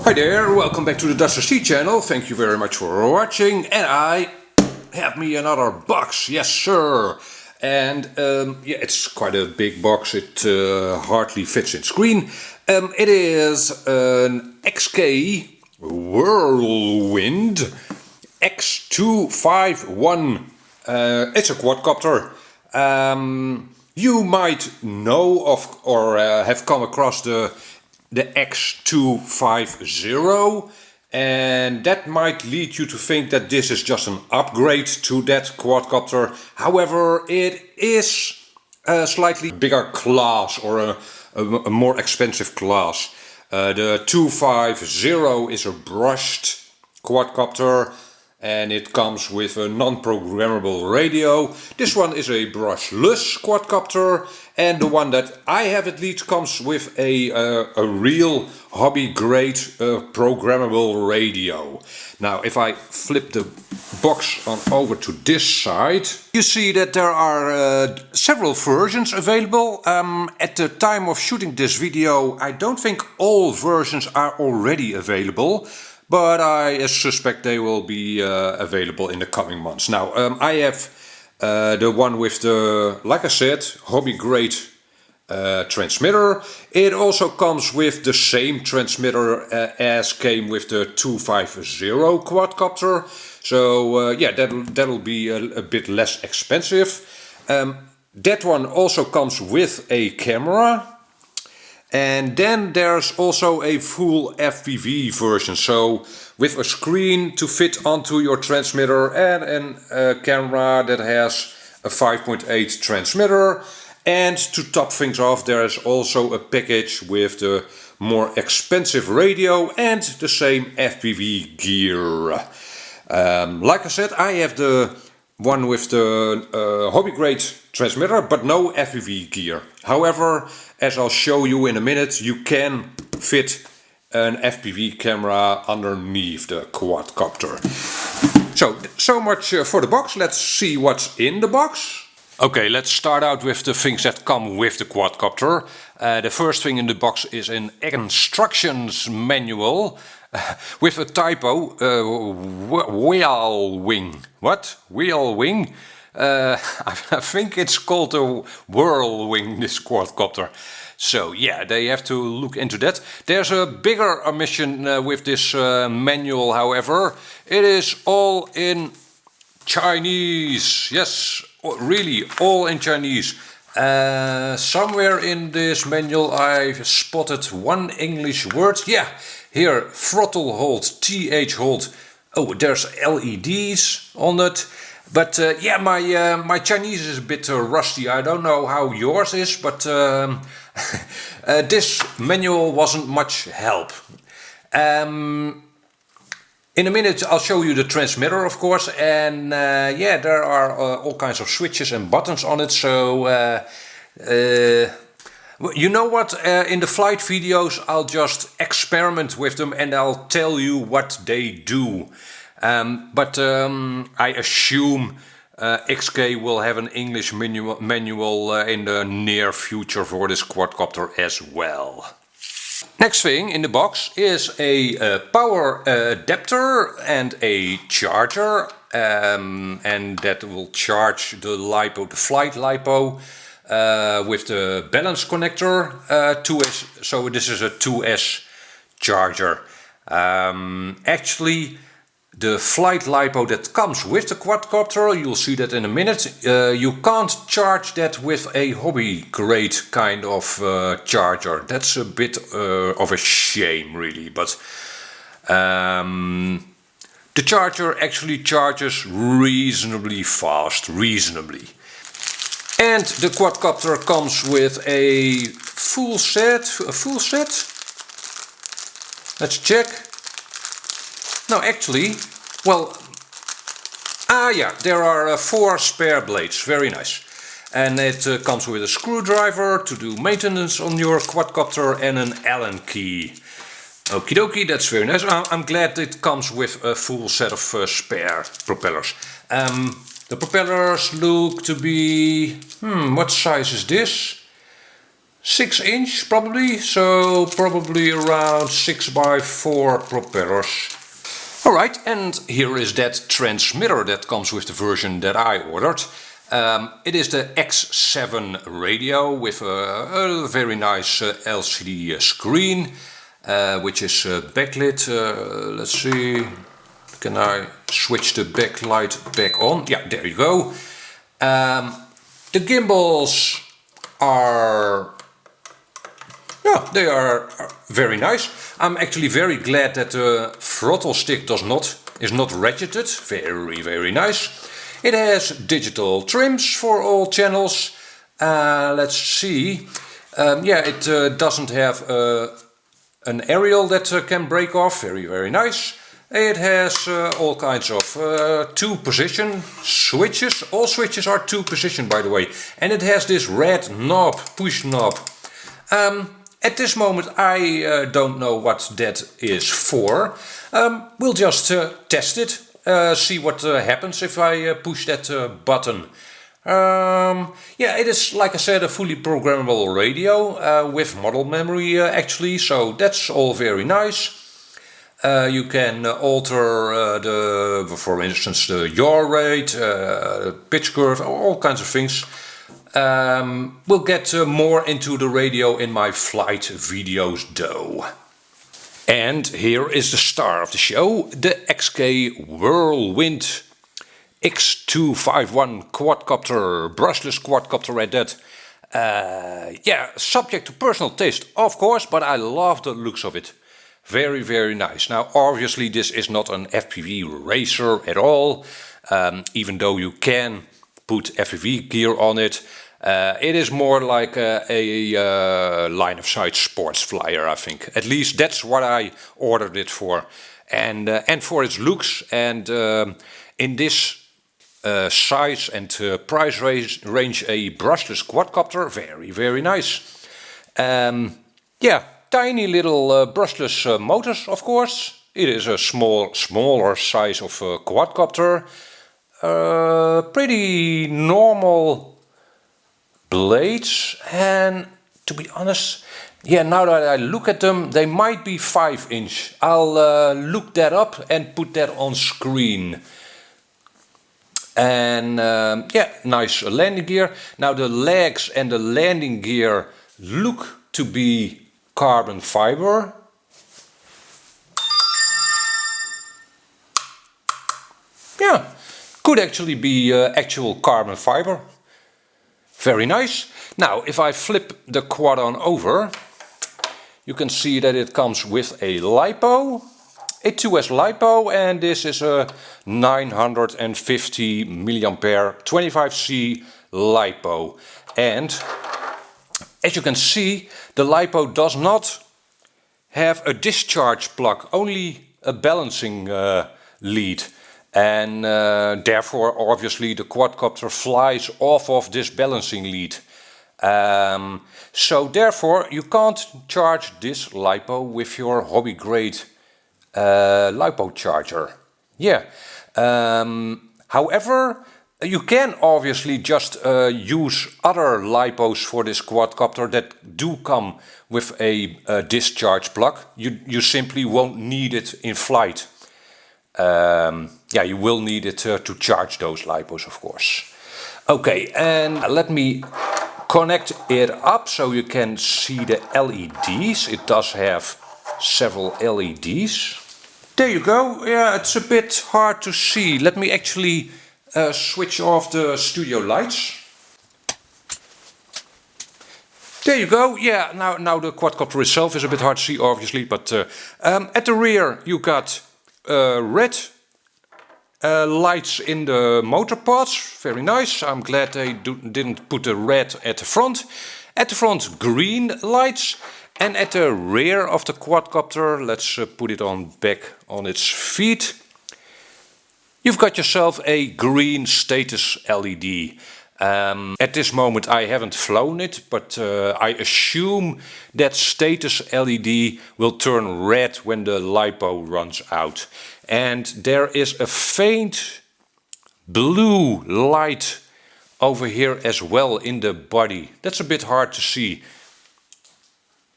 Hi there, welcome back to the DutchRC channel. Thank you very much for watching. And I have me another box, yes sir. And yeah, it's quite a big box. It hardly fits in screen. It is an XK Whirlwind X251. It's a quadcopter. You might know of or have come across the X250, and that might lead you to think that this is just an upgrade to that quadcopter. However, it is a slightly bigger class, or a more expensive class. The 250 is a brushed quadcopter, and it comes with a non-programmable radio. This one is a brushless quadcopter, and the one that I have at least comes with a real hobby-grade programmable radio. Now, if I flip the box on over to this side, you see that there are several versions available. At the time of shooting this video, I don't think all versions are already available, but I suspect they will be available in the coming months. Now, I have the one with the, like I said, hobby-grade transmitter. It also comes with the same transmitter as came with the 250 quadcopter. So yeah, that'll be a bit less expensive. That one also comes with a camera. And then there's also a full FPV version, so with a screen to fit onto your transmitter and a camera that has a 5.8 transmitter. And to top things off, there is also a package with the more expensive radio and the same FPV gear. Like I said, I have the one with the hobby-grade transmitter, but no FPV gear. However, as I'll show you in a minute, you can fit an FPV camera underneath the quadcopter. So much for the box. Let's see what's in the box. Okay, let's start out with the things that come with the quadcopter. The first thing in the box is an instructions manual with a typo, wheel wing. What? Wheel wing? I think it's called a whirlwind, this quadcopter. So yeah, they have to look into that. There's a bigger omission with this manual, however. It is all in Chinese. Yes, really all in Chinese. Somewhere in this manual I've spotted one English word. Yeah, here, throttle hold, TH hold. Oh, there's LEDs on it. But yeah, my Chinese is a bit rusty. I don't know how yours is, but this manual wasn't much help. In a minute I'll show you the transmitter, of course, and yeah, there are all kinds of switches and buttons on it, so you know what, in the flight videos I'll just experiment with them and I'll tell you what they do. But I assume XK will have an English manual in the near future for this quadcopter as well. Next thing in the box is a power adapter and a charger, and that will charge the LiPo, the flight LiPo, with the balance connector 2S. So this is a 2S charger. Actually, the flight LiPo that comes with the quadcopter, you'll see that in a minute, you can't charge that with a hobby grade kind of charger. That's a bit of a shame, really, but the charger actually charges reasonably fast, reasonably. And the quadcopter comes with a full set, let's check. No, actually, well, yeah, there are 4 spare blades, very nice. And it comes with a screwdriver to do maintenance on your quadcopter and an Allen key. Okie dokie, that's very nice. I'm glad it comes with a full set of spare propellers. The propellers look to be, what size is this? 6" probably, so probably around 6x4 propellers. Alright, and here is that transmitter that comes with the version that I ordered. It is the X7 radio with a very nice LCD screen, which is backlit. Let's see, can I switch the backlight back on? Yeah, there you go. The gimbals are, yeah, they are very nice. I'm actually very glad that the throttle stick is not ratcheted. Very nice. It has digital trims for all channels. Let's see. Yeah, it doesn't have an aerial that can break off. Very nice. It has all kinds of 2-position switches. All switches are 2-position, by the way. And it has this red knob, push knob. At this moment I don't know what that is for. We'll just test it, see what happens if I push that button. Yeah, it is, like I said, a fully programmable radio with model memory actually, so that's all very nice. You can alter for instance, the yaw rate, pitch curve, all kinds of things. We'll get more into the radio in my flight videos though. And here is the star of the show, the XK Whirlwind X251 quadcopter, brushless quadcopter at that. Yeah, subject to personal taste of course, but I love the looks of it. Very nice. Now obviously this is not an FPV racer at all, even though you can put FPV gear on it. It is more like a line of sight sports flyer, I think. At least that's what I ordered it for. And for its looks, and in this size and price range, a brushless quadcopter, very nice. Yeah, tiny little brushless motors, of course. It is a smaller size of quadcopter. Pretty normal blades, and to be honest, yeah, now that I look at them, they might be 5". I'll look that up and put that on screen. And yeah, nice landing gear. Now the legs and the landing gear look to be carbon fiber. Yeah, could actually be actual carbon fiber. Very nice. Now if I flip the quad on over, you can see that it comes with a LiPo, a 2S LiPo, and this is a 950 milliampere 25C LiPo. And as you can see, the LiPo does not have a discharge plug, only a balancing lead. And therefore obviously the quadcopter flies off of this balancing lead. So therefore you can't charge this LiPo with your hobby grade LiPo charger. Yeah. However, you can obviously just use other LiPos for this quadcopter that do come with a discharge plug. You simply won't need it in flight. Yeah, you will need it to charge those LiPos, of course. Okay, and let me connect it up so you can see the LEDs. It does have several LEDs. There you go. Yeah, it's a bit hard to see. Let me actually switch off the studio lights. There you go. Yeah, now the quadcopter itself is a bit hard to see, obviously, but at the rear you got red lights in the motor pods. Very nice. I'm glad they didn't put the red at the front. At the front, green lights. And at the rear of the quadcopter, let's put it on back on its feet. You've got yourself a green status LED. At this moment I haven't flown it, but I assume that status LED will turn red when the LiPo runs out. And there is a faint blue light over here as well in the body. That's a bit hard to see.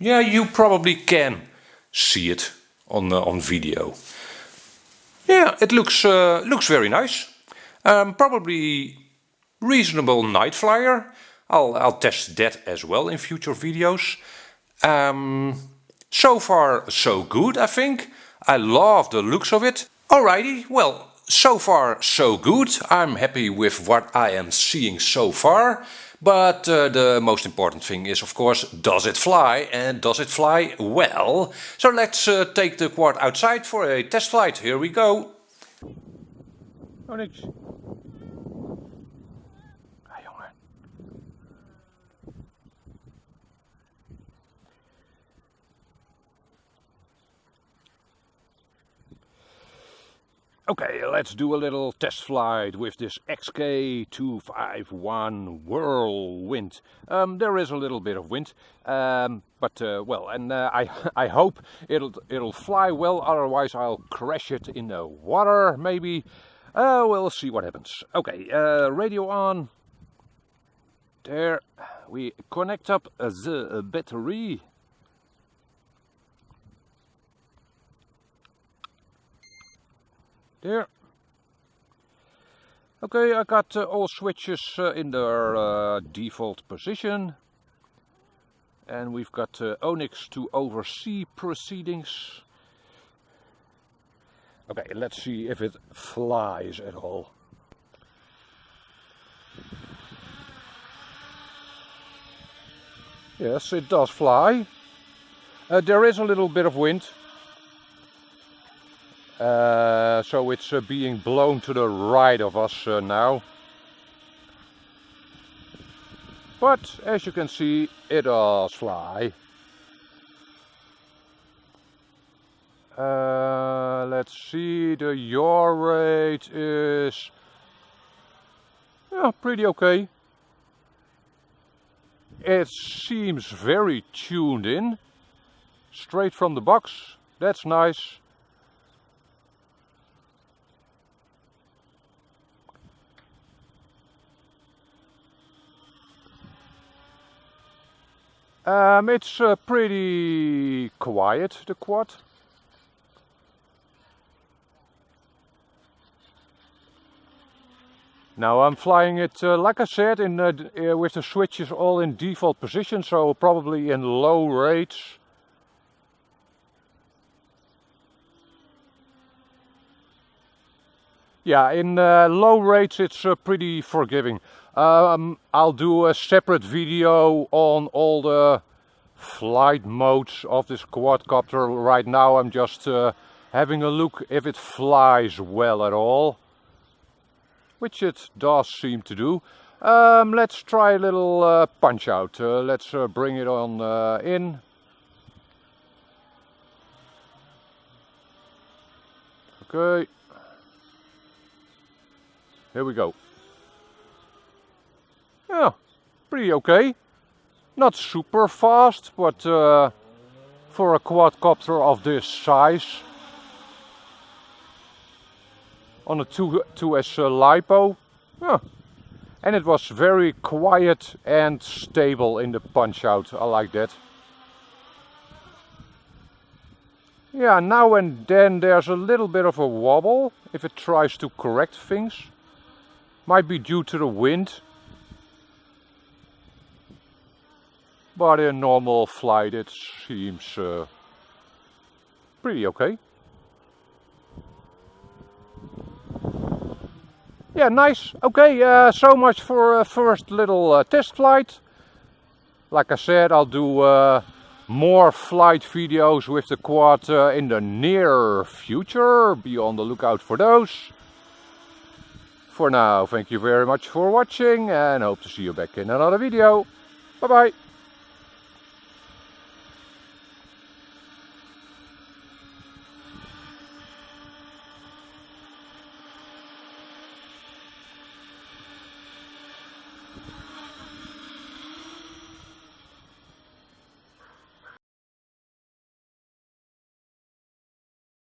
Yeah, you probably can see it on video. Yeah, it looks very nice. Probably reasonable night flyer. I'll test that as well in future videos. So far so good, I think. I love the looks of it. Alrighty, well, so far so good. I'm happy with what I am seeing so far. But the most important thing is, of course, does it fly, and does it fly well? So let's take the quad outside for a test flight. Here we go. Oh, niks. Ah, jongen. Okay, let's do a little test flight with this X251 whirlwind. There is a little bit of wind, but well, and I hope it'll fly well. Otherwise, I'll crash it in the water. Maybe. We'll see what happens. Okay, radio on. There, we connect up the battery. There. Okay, I got all switches in their default position. And we've got Onyx to oversee proceedings. Okay, let's see if it flies at all. Yes, it does fly. There is a little bit of wind. So it's being blown to the right of us now. But as you can see, it does fly. Let's see, the yaw rate is pretty okay. It seems very tuned in, straight from the box. That's nice. It's pretty quiet, the quad. Now I'm flying it, like I said, with the switches all in default position, so probably in low rates. Yeah, in low rates it's pretty forgiving. I'll do a separate video on all the flight modes of this quadcopter. Right now I'm just having a look if it flies well at all, which it does seem to do. Let's try a little punch out. Let's bring it on in. Okay. Here we go. Yeah, pretty okay. Not super fast, but for a quadcopter of this size, on a 2S LiPo, and it was very quiet and stable in the punch out. I like that. Yeah, now and then there's a little bit of a wobble if it tries to correct things. Might be due to the wind. But in normal flight it seems pretty okay. Yeah, nice. Okay, so much for a first little test flight. Like I said, I'll do more flight videos with the quad in the near future. Be on the lookout for those. For now, thank you very much for watching and hope to see you back in another video. Bye bye.